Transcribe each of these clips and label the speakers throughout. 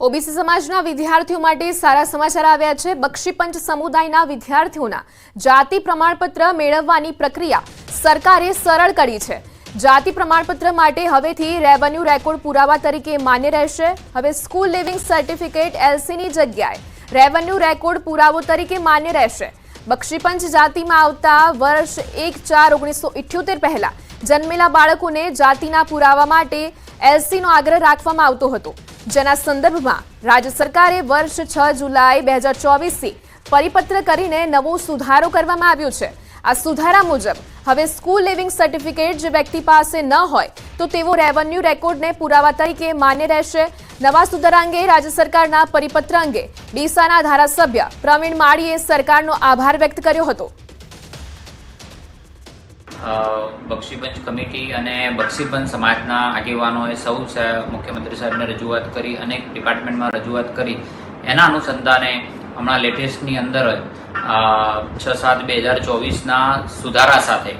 Speaker 1: OBC સમાજના વિદ્યાર્થીઓ માટે સારા સમાચાર આવ્યા છે। બક્ષીપંચ સમુદાયના વિદ્યાર્થીઓના જાતિ પ્રમાણપત્ર મેળવવાની પ્રક્રિયા સરકારે સરળ કરી છે। જાતિ પ્રમાણપત્ર માટે હવેથી રેવન્યુ રેકોર્ડ પુરાવા તરીકે માન્ય રહેશે। હવે સ્કૂલ લિવિંગ સર્ટિફિકેટ એલસીની જગ્યાએ રેવન્યુ રેકોર્ડ પુરાવો તરીકે માન્ય રહેશે। બક્ષીપંચ જાતિમાં આવતા વર્ષ 1/4/1978 પહેલા જન્મેલા બાળકોને જાતિના પુરાવા માટે એલસીનો આગ્રહ રાખવામાં આવતો હતો, જેના સંદર્ભમાં રાજ્ય સરકારે વર્ષ 6 જુલાઈ 2024 થી પરિપત્ર કરીને નવો સુધારો કરવામાં આવ્યો છે। આ સુધારા મુજબ હવે સ્કૂલ લિવિંગ સર્ટિફિકેટ જે વ્યક્તિ પાસે ન હોય તો તેવો રેવન્યુ રેકોર્ડને પુરાવા તરીકે માન્ય રહેશે। નવા સુધારા અંગે રાજ્ય સરકારના પરિપત્ર અંગે ડીસાના ધારાસભ્ય પ્રવીણ માળીએ સરકારનો આભાર વ્યક્ત કર્યો હતો।
Speaker 2: બક્ષીપંચ કમિટી અને બક્ષીપંચ સમાજના આગેવાનોએ સૌ મુખ્યમંત્રી સાહેબને રજૂઆત કરી, અનેક ડિપાર્ટમેન્ટમાં રજૂઆત કરી। એના અનુસંધાને હમણાં લેટેસ્ટની અંદર જ 6/7/2024ના સુધારા સાથે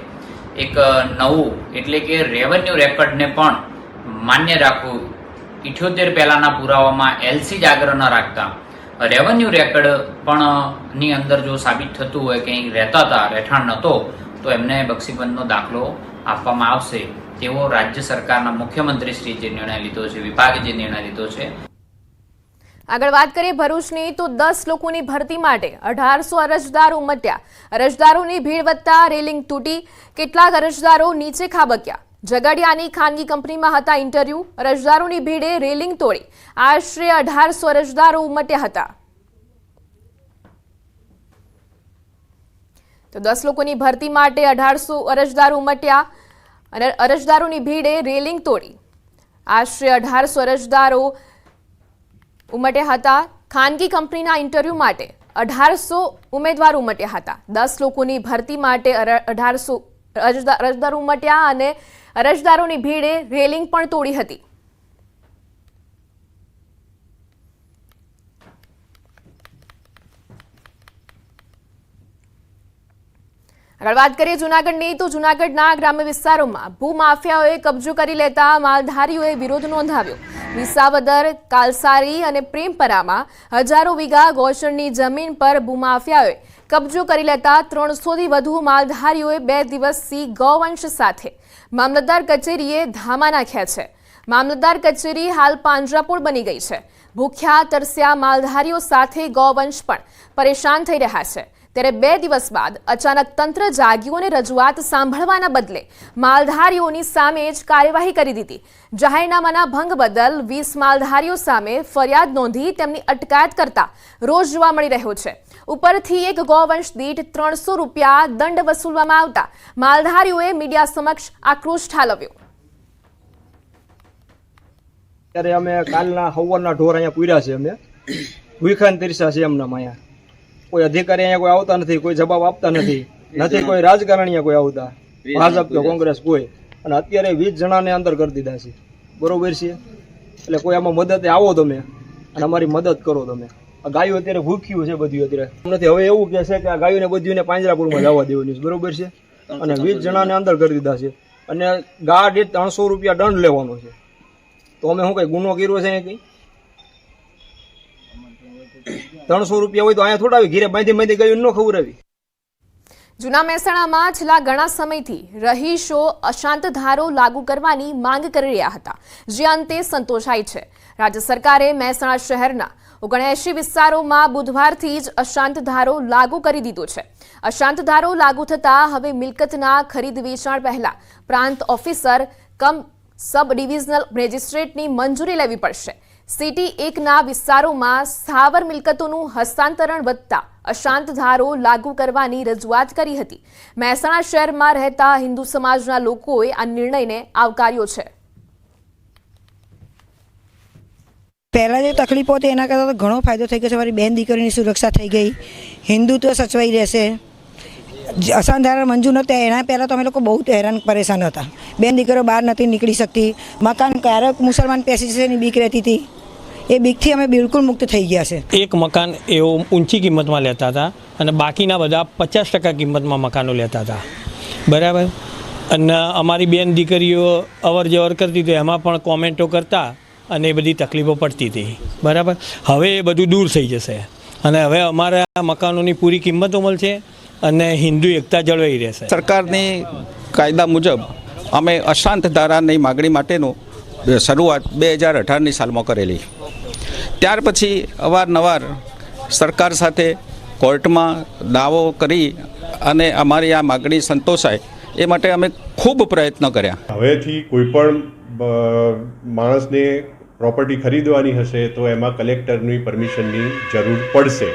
Speaker 2: એક નવું એટલે કે રેવન્યુ રેકોર્ડને પણ માન્ય રાખવું, 78 પહેલાના પુરાવામાં એલસી જ આગ્રહ ન રાખતા રેવન્યુ રેકોર્ડ પણ ની અંદર જો સાબિત થતું હોય કે અહીં રહેતા હતા, રહેઠાણ નહોતો, તો એમને બક્ષીપંચનો દાખલો આપવામાં આવશે તેવો રાજ્ય સરકારના મુખ્યમંત્રીશ્રી જે નિર્ણય લીધો છે, વિભાગે જે નિર્ણય લીધો છે।
Speaker 1: આગળ વાત કરીએ ભરૂચની, તો 10 લોકોની ભરતી માટે 1800 અરજદારો ઉમટ્યા। અરજદારોની ભીડ વધતા રેલિંગ તૂટી, કેટલાક અરજદારો નીચે ખાબક્યા। ઝઘડિયાની ખાનગી કંપનીમાં હતા ઇન્ટરવ્યુ, અરજદારોની ભીડે રેલિંગ તોડી આશરે 1800 અરજદારો ઉમટ્યા હતા। તો 10 લોકોની ભરતી માટે 1800 અરજદારો ઉમટ્યા અને અરજદારોની ભીડે રેલિંગ તોડી આશરે 1800 અરજદારો ઉમટ્યા હતા। ખાનગી કંપનીના ઇન્ટરવ્યુ માટે 1800 ઉમેદવારો ઉમટ્યા હતા। 10 લોકોની ભરતી માટે 1800 અરજદારો ઉમટ્યા અને અરજદારોની ભીડે રેલિંગ પણ તોડી હતી। આગળ વાત કરીએ જૂનાગઢની, તો જૂનાગઢના ગ્રામ્ય વિસ્તારોમાં ભૂમાફિયાઓએ કબજો કરી લેતા માલધારીઓએ વિરોધ નોંધાવ્યો। વિસાવદર, કાલસારી અને પ્રેમપરામાં હજારો વીઘા ગોચરની જમીન પર ભૂમાફિયાઓએ કબજો કરી લેતા 300થી વધુ માલધારીઓએ 2 દિવસથી ગૌવંશ સાથે મામલતદાર કચેરીએ ધામા નાખ્યા છે। મામલતદાર કચેરી હાલ પાંજરાપોળ બની ગઈ છે। ભૂખ્યા તરસ્યા માલધારીઓ સાથે ગૌવંશ પણ પરેશાન થઈ રહ્યા છે। ત્યારે 2 દિવસ બાદ અચાનક તંત્ર જાગ્યું અને રજૂઆત સાંભળવાના બદલે માલધારીઓની સામે જ કાર્યવાહી કરી દીધી। જાહેરનામાના ભંગ બદલ 20 માલધારીઓ સામે ફરિયાદ નોંધી તેમની અટકાયત કરતા રોષ જોવા મળી રહ્યો છે। ઉપરથી એક ગૌવંશ દીઠ 300 રૂપિયા દંડ વસૂલવામાં આવતા માલધારીઓએ મીડિયા સમક્ષ આક્રોશ ઠાલવ્યો।
Speaker 3: ત્યારે અમે કાલના હવરના ઢોર અહીંયા પૂર્યા છે, અમે ભૂખાન તરસ્યા છે એમના અહીંયા। કોઈ અધિકારી અહીંયા કોઈ આવતા નથી, કોઈ જવાબ આપતા નથી, કોઈ રાજકારણીય કોઈ આવતા, ભાજપ કે કોંગ્રેસ કોઈ, અને અત્યારે 20 જણાને અંદર કરી દીધા છે, બરોબર છે। એટલે કોઈ આમાં મદદ આવો તમે અને અમારી મદદ કરો તમે। આ ગાયો અત્યારે ભૂખ્યું છે બધું અત્યારે નથી। હવે એવું કે છે કે આ ગાયોને બધીને પાંજરાપુરમાં જવા દેવાની છે, બરોબર છે, અને 20 જણાને અંદર કરી દીધા છે અને ગા દીઠ 300 રૂપિયા દંડ લેવાનો છે। તો અમે શું કઈ ગુનો કર્યો છે કઈ? 300 રૂપિયા હોય તો અહીંયા થોડા ઘીરે બાંધી ગયું ન ખવડાવી।
Speaker 1: જૂના મહેસાણામાં છેલ્લા ઘણા સમયથી રહીશો અશાંત ધારો લાગુ કરવાની માંગ કરી રહ્યા હતા, જે અંતે સંતોષાઈ છે। રાજ્ય સરકારે મહેસાણા શહેરના 79 વિસ્તારોમાં બુધવારથી જ અશાંત ધારો લાગુ કરી દીધો છે। અશાંત ધારો લાગુ થતાં હવે મિલકતના ખરીદ વેચાણ પહેલા પ્રાંત ઓફિસર કમ સબ ડિવિઝનલ મેજિસ્ટ્રેટની મંજૂરી લેવી પડશે। સિટી 1ના વિસ્તારોમાં સ્થાવર મિલકતોનું હસ્તાંતરણ વધતા અશાંત ધારો લાગુ કરવાની રજૂઆત કરી હતી। મહેસાણા શહેરમાં રહેતા હિન્દુ સમાજના લોકોએ આ નિર્ણયને આવકાર્યો છે।
Speaker 4: પહેલાં જે તકલીફો હતી એના કરતાં ઘણો ફાયદો થઈ ગયો છે। મારી બેન દીકરીની સુરક્ષા થઈ ગઈ, હિન્દુત્વ સચવાઈ રહેશે। અશાંત ધારા મંજૂર નહોતા એના પહેલાં તો અમે લોકો બહુ હેરાન પરેશાન હતા। બેન દીકરીઓ બહાર નથી નીકળી શકતી, મકાન ક્યારેક મુસલમાન પેસી છે એની બીક રહેતી હતી, એ બીકથી અમે બિલકુલ મુક્ત થઈ ગયા છે।
Speaker 5: એક મકાન એવું ઊંચી કિંમતમાં લેતા હતા અને બાકીના બધા 50% કિંમતમાં મકાનો લેતા હતા, બરાબર। અને અમારી બેન દીકરીઓ અવર જવર કરતી તો એમાં પણ કોમેન્ટો કરતા અને એ બધી તકલીફો પડતી હતી, બરાબર. હવે એ બધું દૂર થઈ જશે અને હવે અમારા મકાનોની પૂરી કિંમતો મળશે અને હિન્દુ એકતા જળવાઈ રહેશે.
Speaker 6: સરકારની કાયદા મુજબ અમે અશાંત ધારાની માગણી માટેનું શરૂઆત 2018ની સાલમાં કરેલી. ત્યાર પછી અવારનવાર સરકાર સાથે કોર્ટમાં દાવો કરી અને અમારી આ માગણી સંતોષાય એ માટે અમે ખૂબ પ્રયત્ન કર્યા.
Speaker 7: હવેથી કોઈ પણ માણસને પ્રોપર્ટી ખરીદવાની હશે તો એમાં કલેક્ટરની પરમિશનની જરૂર પડશે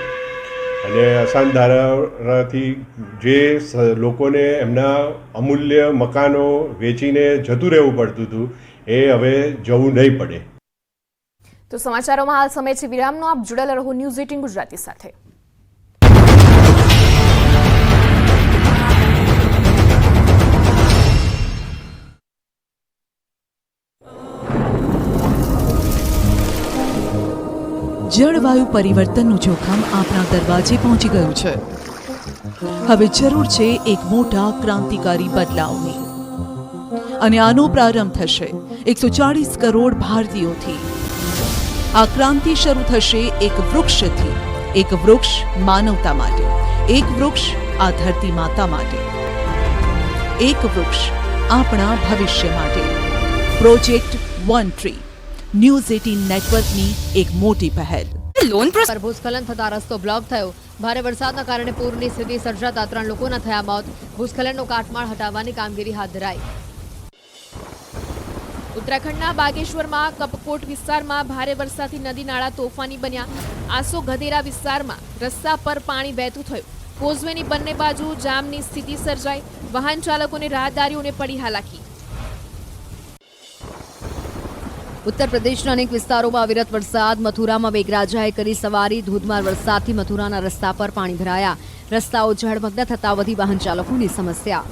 Speaker 7: અને અશાંત ધારાથી જે લોકોને એમના અમૂલ્ય મકાનો વેચીને જતું રહેવું પડતું હતું એ હવે જવું નહીં પડે.
Speaker 1: તો સમાચારોમાં હાલ સમય છે વિરામનો. આપ જોડાયેલા રહો ન્યૂઝ 18 ગુજરાતી સાથે.
Speaker 8: જળવાયુ પરિવર્તનનું જોખમ આપણા દરવાજે પહોંચી ગયું છે. હવે જરૂર છે એક મોટા ક્રાંતિકારી બદલાવની અને આનો પ્રારંભ થશે 140 કરોડ ભારતીયોથી. આ ક્રાંતિ શરૂ થશે એક વૃક્ષથી. એક વૃક્ષ માનવતા માટે, એક વૃક્ષ આ ધરતી માતા માટે, એક વૃક્ષ આપણા ભવિષ્ય માટે. પ્રોજેક્ટ વન ટ્રી ન્યૂઝ 18 નેટવર્કની એક મોટી પહેલ.
Speaker 9: લોન પર ભૂસ્ખલન થતા રસ્તો બ્લોક થયો. ભારે વરસાદના કારણે પૂરની સ્થિતિ સર્જાતા 3 લોકોના થયા મોત. ભૂસ્ખલનનો કાટમાળ હટાવવાની કામગીરી હાથ ધરાઈ. ઉત્તરાખંડના બાગેશ્વરમાં કપકોટ વિસ્તારમાં ભારે વરસાદથી નદી નાળા તોફાની બન્યા. આસો ગધેરા વિસ્તારમાં રસ્તા પર પાણી વહેતું થયું. કોઝવેની બંને બાજુ જામની સ્થિતિ સર્જાઈ. વાહન ચાલકોને રાહદારીઓને પડી હાલાકી. ઉત્તર પ્રદેશના અનેક વિસ્તારોમાં અવિરત વરસાદ. મથુરામાં મેઘરાજાએ કરી સવારી. ધોધમાર વરસાદથી મથુરાના રસ્તા પર પાણી ભરાયા. રસ્તાઓ જળમગ્ન થતા વધી વાહન ચાલકોની સમસ્યા.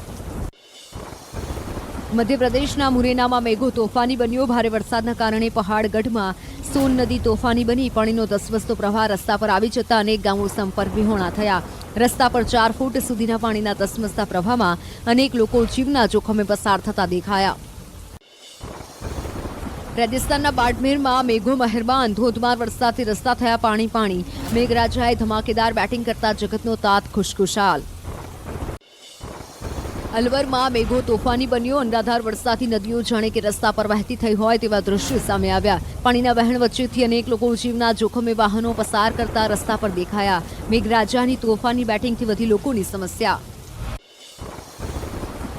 Speaker 9: મધ્યપ્રદેશના મુરેનામાં મેઘો તોફાની બન્યો. ભારે વરસાદના કારણે પહાડગઢમાં સોન નદી તોફાની બની. પાણીનો ધસમસતો પ્રવાહ રસ્તા પર આવી જતા અનેક ગામો સંપર્ક વિહોણા થયા. રસ્તા પર 4 ફૂટ સુધીના પાણીના ધસમસતા પ્રવાહમાં અનેક લોકો જીવના જોખમે પસાર થતા દેખાયા. રાજસ્થાનના બાડમેરમાં મેઘો મહેરબાન. ધોધમાર વરસાદથી રસ્તા થયા પાણી પાણી. મેઘરાજાએ ધમાકેદાર બેટિંગ કરતા જગતનો તાત ખુશખુશાલ. અલવરમાં મેઘો તોફાની બન્યો. અનરાધાર વરસાદથી નદીઓ જાણે કે રસ્તા પર વહેતી થઈ હોય તેવા દ્રશ્યો સામે આવ્યા. પાણીના વહેણ વચ્ચેથી અનેક લોકો જીવના જોખમે વાહનો પસાર કરતા રસ્તા પર દેખાયા. મેઘરાજાની તોફાની બેટિંગથી વધી લોકોની સમસ્યા.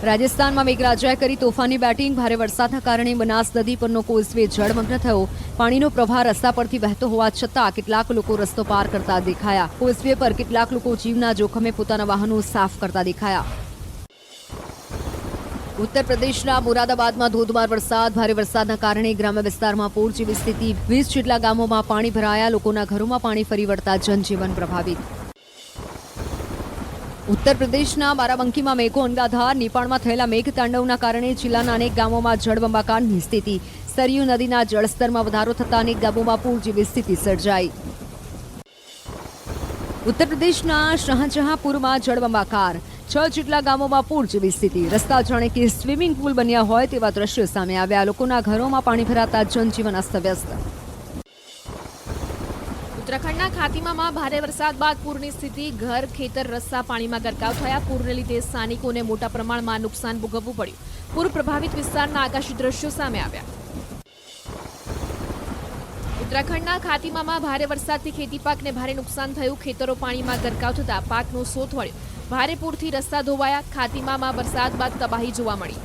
Speaker 9: રાજસ્થાનમાં મેઘરાજાએ કરી તોફાની બેટિંગ. ભારે વરસાદના કારણે બનાસ નદી પરનો કોઝવે જળમગ્ન થયો. પાણીનો પ્રવાહ રસ્તા પરથી વહેતો હોવા છતાં કેટલાક લોકો રસ્તો પાર કરતા દેખાયા. કોઝવે પર કેટલાક લોકો જીવના જોખમે પોતાના વાહનો સાફ કરતા દેખાયા. ઉત્તર પ્રદેશના મુરાદાબાદમાં ધોધમાર વરસાદ. ભારે વરસાદના કારણે ગ્રામ્ય વિસ્તારમાં પૂર જેવી સ્થિતિ. 20 જેટલા ગામોમાં પાણી ભરાયા. લોકોના ઘરોમાં પાણી ફરી વળતા જનજીવન પ્રભાવિત. ઉત્તર પ્રદેશના બારાબંકીમાં મેઘો અનગાધાર. નેપાળમાં થયેલા મેઘતાંડવના કારણે જિલ્લાના અનેક ગામોમાં જળબંબાકારની સ્થિતિ. સરયુ નદીના જળસ્તરમાં વધારો થતા અનેક ગામોમાં પૂર જેવી સ્થિતિ સર્જાઈ. ઉત્તર પ્રદેશના શાહજહાંપુરમાં જળબંબાકાર. 6 જેટલા ગામોમાં પૂર જેવી સ્થિતિ. રસ્તા જાણે કે સ્વિમિંગ પુલ બન્યા હોય તેવા દ્રશ્યો સામે આવ્યા. લોકોના ઘરોમાં પાણી ભરાતા જનજીવન અસ્તવ્યસ્ત.
Speaker 1: ઉત્તરાખંડના ખાતીમામાં ભારે વરસાદ બાદ પૂરની સ્થિતિ. ઘર, ખેતર, રસ્તા પાણીમાં ગરકાવ થયા. પૂરને લીધે સ્થાનિકોને મોટા પ્રમાણમાં નુકસાન ભોગવવું પડ્યું. પૂર પ્રભાવિત વિસ્તારના આકાશી દ્રશ્યો સામે આવ્યા. ઉત્તરાખંડના ખાતીમામાં ભારે વરસાદથી ખેતી પાકને ભારે નુકસાન થયું. ખેતરો પાણીમાં ગરકાવ થતા પાકનો સોથ વળ્યો. ભારે પૂરથી રસ્તા ધોવાયા. ખાતીમામાં વરસાદ બાદ તબાહી જોવા મળી.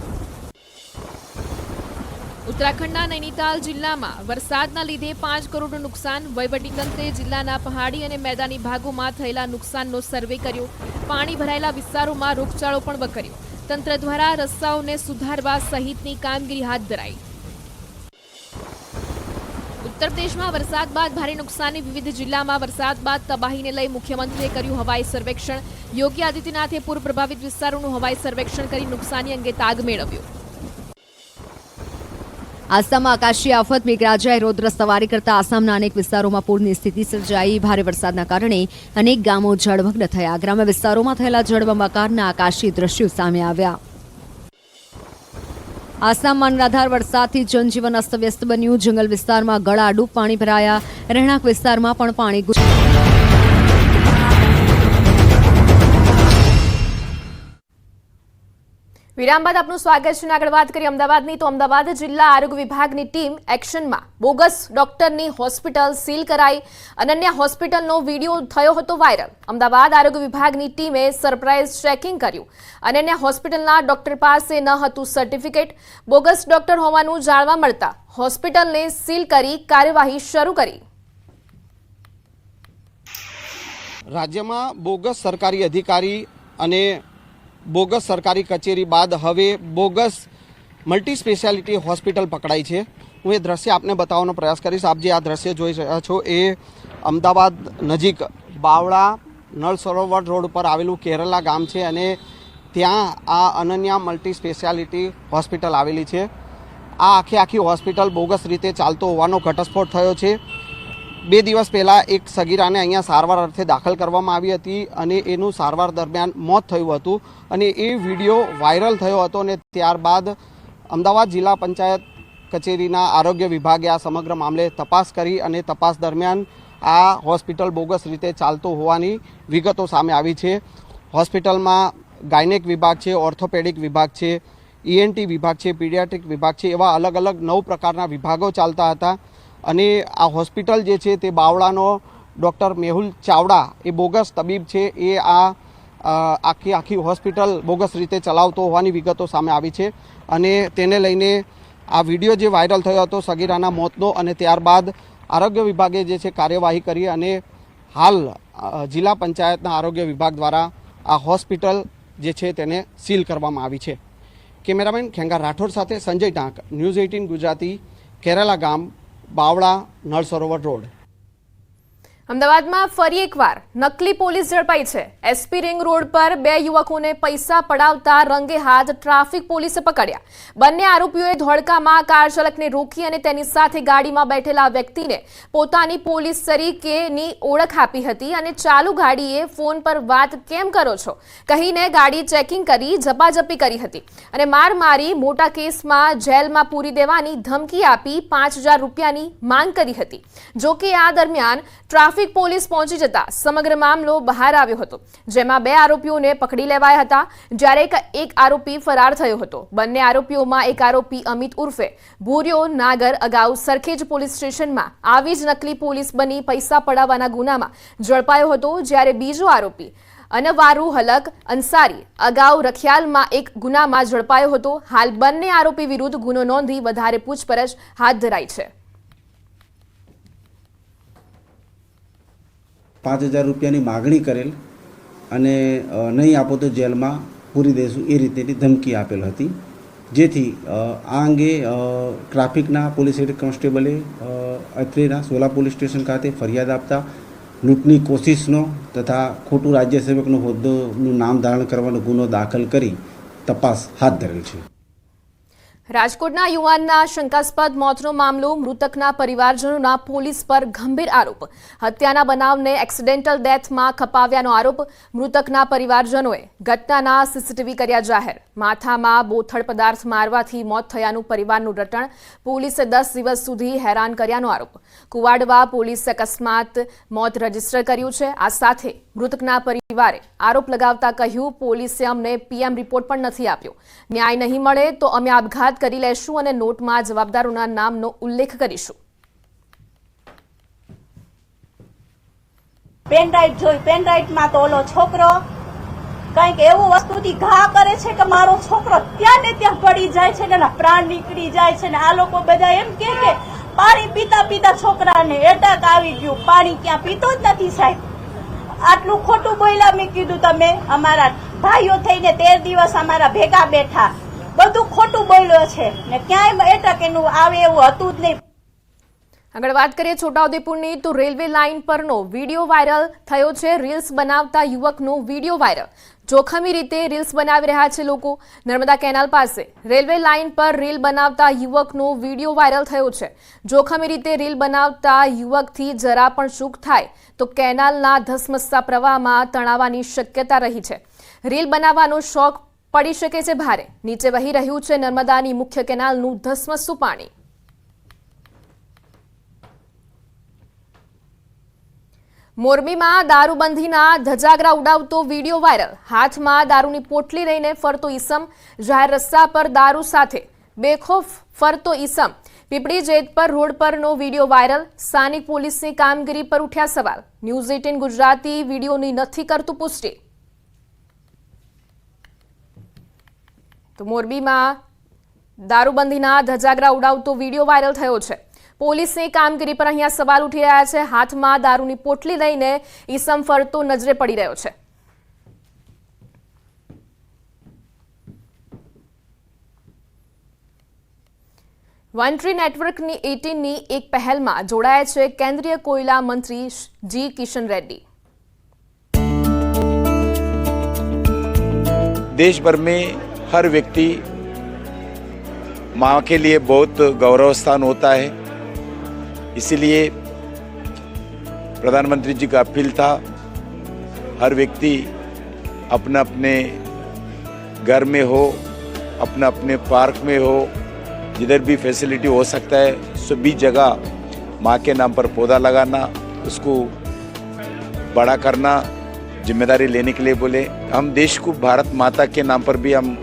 Speaker 1: ઉત્તરાખંડના નૈનીતાલ જિલ્લામાં વરસાદના લીધે 5 કરોડનું નુકસાન. વહીવટીતંત્રે જિલ્લાના પહાડી અને મેદાની ભાગોમાં થયેલા નુકસાનનો સર્વે કર્યો. પાણી ભરાયેલા વિસ્તારોમાં રોગચાળો પણ વકર્યો. તંત્ર દ્વારા રસ્તાઓને સુધારવા સહિતની કામગીરી હાથ ધરાઈ. ઉત્તર પ્રદેશમાં વરસાદ બાદ ભારે નુકસાની. વિવિધ જિલ્લામાં વરસાદ બાદ તબાહીને લઈ મુખ્યમંત્રીએ કર્યું હવાઈ સર્વેક્ષણ. યોગી આદિત્યનાથે પૂર પ્રભાવિત વિસ્તારોનું હવાઈ સર્વેક્ષણ કરી નુકસાની અંગે તાગ મેળવ્યો. આસામમાં આકાશી આફત. મેઘરાજાએ રૌદ્ર સવારી કરતા આસામના અનેક વિસ્તારોમાં પૂરની સ્થિતિ સર્જાઈ. ભારે વરસાદના કારણે અનેક ગામો જળમગ્ન થયા. ગ્રામ્ય વિસ્તારોમાં થયેલા જળબંબાકારના આકાશી દ્રશ્યો સામે આવ્યા.
Speaker 9: આસામમાં અનરાધાર વરસાદથી જનજીવન અસ્તવ્યસ્ત બન્યું. જંગલ વિસ્તારમાં ગળાડૂબ પાણી ભરાયા. રહેણાંક વિસ્તારમાં પણ પાણી
Speaker 1: વિરામ બાદ આપનું સ્વાગત છે. આગળ વાત કરીએ અમદાવાદની, તો અમદાવાદ જિલ્લા આરોગ્ય વિભાગની ટીમ એક્શનમાં. બોગસ ડોક્ટરની હોસ્પિટલ સીલ કરાઈ. અનન્યા હોસ્પિટલનો વિડીયો થયો હતો વાયરલ. અમદાવાદ આરોગ્ય વિભાગની ટીમે સરપ્રાઇઝ ચેકિંગ કર્યું. અનન્યા હોસ્પિટલના ડોક્ટર પાસે ન હતું સર્ટિફિકેટ. બોગસ ડોક્ટર હોવાનું જાણવા મળતા હોસ્પિટલને સીલ કરી કાર્યવાહી શરૂ કરી.
Speaker 10: રાજ્યમાં બોગસ સરકારી અધિકારી અને બોગસ સરકારી કચેરી બાદ હવે બોગસ મલ્ટી સ્પેશિયાલિટી હોસ્પિટલ પકડાઈ છે. હું એ દ્રશ્ય આપને બતાવવાનો પ્રયાસ કરીશ. આપ જે આ દ્રશ્ય જોઈ રહ્યા છો એ અમદાવાદ નજીક બાવળા નળ સરોવર રોડ પર આવેલું કેરલા ગામ છે અને ત્યાં આ અનન્યા મલ્ટી સ્પેશિયાલિટી હોસ્પિટલ આવેલી છે. આ આખી હોસ્પિટલ બોગસ રીતે ચાલતો હોવાનો ઘટસ્ફોટ થયો છે. 2 દિવસ પહેલાં એક સગીરાને અહીંયા સારવાર અર્થે દાખલ કરવામાં આવી હતી અને એનું સારવાર દરમિયાન મોત થયું હતું અને એ વિડીયો વાયરલ થયો હતો અને ત્યારબાદ અમદાવાદ જિલ્લા પંચાયત કચેરીના આરોગ્ય વિભાગે આ સમગ્ર મામલે તપાસ કરી અને તપાસ દરમિયાન આ હોસ્પિટલ બોગસ રીતે ચાલતો હોવાની વિગતો સામે આવી છે. હોસ્પિટલમાં ગાયનેક વિભાગ છે, ઓર્થોપેડિક વિભાગ છે, ENT વિભાગ છે, પીડિયાટ્રિક વિભાગ છે, એવા અલગ અલગ 9 પ્રકારના વિભાગો ચાલતા હતા અને આ હોસ્પિટલ જે છે તે બાવળાનો ડૉક્ટર મેહુલ ચાવડા એ બોગસ તબીબ છે. એ આ આખી હોસ્પિટલ બોગસ રીતે ચલાવતો હોવાની વિગતો સામે આવી છે અને તેને લઈને આ વિડીયો જે વાયરલ થયો હતો સગીરાના મોતનો અને ત્યારબાદ આરોગ્ય વિભાગે જે છે કાર્યવાહી કરી અને હાલ જિલ્લા પંચાયતના આરોગ્ય વિભાગ દ્વારા આ હોસ્પિટલ જે છે તેને સીલ કરવામાં આવી છે. કેમેરામેન ખેંગા રાઠોડ સાથે સંજય ટાંક, ન્યૂઝ 18 ગુજરાતી, કેરલા ગામ, બાવળા નળ સરોવર રોડ.
Speaker 1: અમદાવાદમાં ફરી એકવાર નકલી પોલીસ ઝડપાઈ છે. એસપી રિંગ રોડ પર 2 યુવકોને પૈસા પડાવતા રંગે હાથ ટ્રાફિક પોલીસે પકડ્યા. બંને આરોપીઓએ ધોળકામાં કાર ચાલકને રોકી અને તેની સાથે ગાડીમાં બેઠેલા વ્યક્તિને પોતાની પોલીસ તરીકેની ઓળખ આપી હતી અને ચાલુ ગાડીએ ફોન પર વાત કેમ કરો છો કહીને ગાડી ચેકિંગ કરી ઝપાઝપી કરી હતી અને માર મારી મોટા કેસમાં જેલમાં પૂરી દેવાની ધમકી આપી 5000 રૂપિયાની માંગ કરી હતી. જો કે આ દરમિયાન ટ્રાફિક પોલીસ પહોંચી જતા સમગ્ર મામલો બહાર આવ્યો હતો, જેમાં 2 આરોપીઓને પકડી લેવાયા હતા જ્યારે એક આરોપી ફરાર થયો હતો. બંને આરોપીઓમાં એક આરોપી અમિત ઉર્ફે ભૂર્યો નાગર અગાઉ સરખેજ પોલીસ સ્ટેશનમાં આવી જ નકલી પોલીસ બની પૈસા પડાવવાના ગુનામાં ઝડપાયો હતો, જ્યારે બીજો આરોપી અનવારુ હલક અંસારી અગાઉ રખિયાલમાં એક ગુનામાં ઝડપાયો હતો. હાલ બંને આરોપી વિરુદ્ધ ગુનો નોંધી વધારે પૂછપરછ હાથ ધરાઈ છે.
Speaker 11: 5000 રૂપિયાની માગણી કરેલ અને નહીં આપો તો જેલમાં પૂરી દઈશું એ રીતેની ધમકી આપેલ હતી, જેથી આ અંગે ટ્રાફિકના પોલીસ હેડ કોન્સ્ટેબલે અત્રેના સોલા પોલીસ સ્ટેશન ખાતે ફરિયાદ આપતા લૂંટની કોશિશનો તથા ખોટું રાજ્યસેવકનો હોદ્દોનું નામ ધારણ કરવાનો ગુનો દાખલ કરી તપાસ હાથ ધરેલ છે.
Speaker 1: રાજકોટના યુવાનના શંકાસ્પદ મોતનો મામલો. મૃતકના પરિવારજનોના પોલીસ પર ગંભીર આરોપ. હત્યાના બનાવને એક્સિડેન્ટલ ડેથમાં ખપાવ્યાનો આરોપ. મૃતકના પરિવારજનોએ ઘટનાના સીસીટીવી કર્યા જાહેર. માથામાં બોથડ પદાર્થ મારવાથી મોત થયાનું પરિવારનું રટણ. પોલીસે 10 દિવસ સુધી હેરાન કર્યાનો આરોપ. કુવાડવા પોલીસે અકસ્માત મોત રજીસ્ટર કર્યું છે. આ સાથે મૃતકના પરિવારે આરોપ લગાવતા કહ્યું, પોલીસે અમને PM રિપોર્ટ પણ નથી આપ્યો. ન્યાય નહીં મળે તો અમે આપઘાત કરી લેશું અને નોટમાં જવાબદારોના નામનો ઉલ્લેખ કરીશું.
Speaker 12: પેનડ્રાઈવ જોઈ, પેનડ્રાઈવમાં તો ઓલો છોકરો કંઈક એવું વસ્તુથી ઘા કરે છે કે મારો છોકરો ત્યાં ને ત્યાં પડી જાય છે ને એના પ્રાણ નીકળી જાય છે ને આ લોકો બધા એમ કે પાણી પીતા પીતા છોકરાને એટેક આવી ગયું. પાણી ક્યાં પીતો જ નથી સાહેબ. આટલું ખોટું બોલ્યા. મેં કીધું તમે અમારા ભાઈઓ થઈને 13 દિવસ અમારા ભેગા બેઠા, બધું ખોટું બોલ્યો છે ને ક્યાંય એટક એનું આવે એવું હતું જ નહીં.
Speaker 1: આગળ વાત કરીએ છોટાઉદેપુરની, તો રેલવે લાઇન પરનો વિડીયો વાયરલ થયો છે. રીલ્સ બનાવતા યુવકનો વિડીયો વાયરલ. જોખમી રીતે રીલ્સ બનાવી રહ્યા છે લોકો. નર્મદા કેનાલ પાસે રેલવે લાઇન પર રીલ બનાવતા યુવકનો વિડીયો વાયરલ થયો છે. જોખમી રીતે રીલ બનાવતા યુવકથી જરા પણ ચૂક થાય તો કેનાલના ધસમસતા પ્રવાહમાં તણાવવાની શક્યતા રહી છે. રીલ બનાવવાનો શોખ પડી શકે છે ભારે. નીચે વહી રહ્યું છે નર્મદાની મુખ્ય કેનાલનું ધસમસતું પાણી. મોરબીમાં દારૂબંધીના ધજાગરા ઉડાવતો વિડીયો વાયરલ. હાથમાં દારૂની પોટલી લઈને ફરતો ઈસમ. જાહેર રસ્તા પર દારૂ સાથે બેખોફ ફરતો ઈસમ. પીપળી જેતપર રોડ પરનો વિડીયો વાયરલ. સ્થાનિક પોલીસની કામગીરી પર ઉઠ્યા સવાલ. ન્યૂઝ 18 ગુજરાતી વિડીયોની નથી કરતું પુષ્ટિ. તો મોરબીમાં દારૂબંધીના ધજાગરા ઉડાવતો વિડીયો વાયરલ થયો છે. પોલીસની કામગીરી પર અહીંયા સવાલ ઉઠી રહ્યા છે. હાથમાં દારૂની પોટલી લઈને ઈસમ ફરતો નજરે પડી રહ્યો છે. વન ટ્રી નેટવર્કની 18ની એક પહેલમાં જોડાયા છે કેન્દ્રીય કોયલા મંત્રી જી કિશન રેड्डी.
Speaker 13: देश भर में हर व्यक्ति माँ के लिए बहुत गौरव स्थान होता है, इसीलिए प्रधानमंत्री जी का अपील था हर व्यक्ति अपने अपने घर में हो, अपने अपने पार्क में हो, जिधर भी फैसिलिटी हो सकता है सभी जगह माँ के नाम पर पौधा लगाना, उसको बड़ा करना, जिम्मेदारी लेने के लिए बोले. हम देश को भारत माता के नाम पर भी हम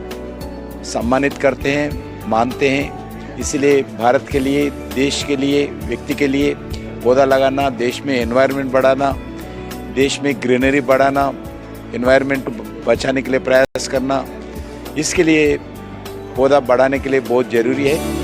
Speaker 13: सम्मानित करते हैं, मानते हैं. इसलिए भारत के लिए, देश के लिए, व्यक्ति के लिए पौधा लगाना, देश में एनवायरनमेंट बढ़ाना, देश में ग्रीनरी बढ़ाना, एनवायरनमेंट बचाने के लिए प्रयास करना, इसके लिए पौधा बढ़ाने के लिए बहुत ज़रूरी है.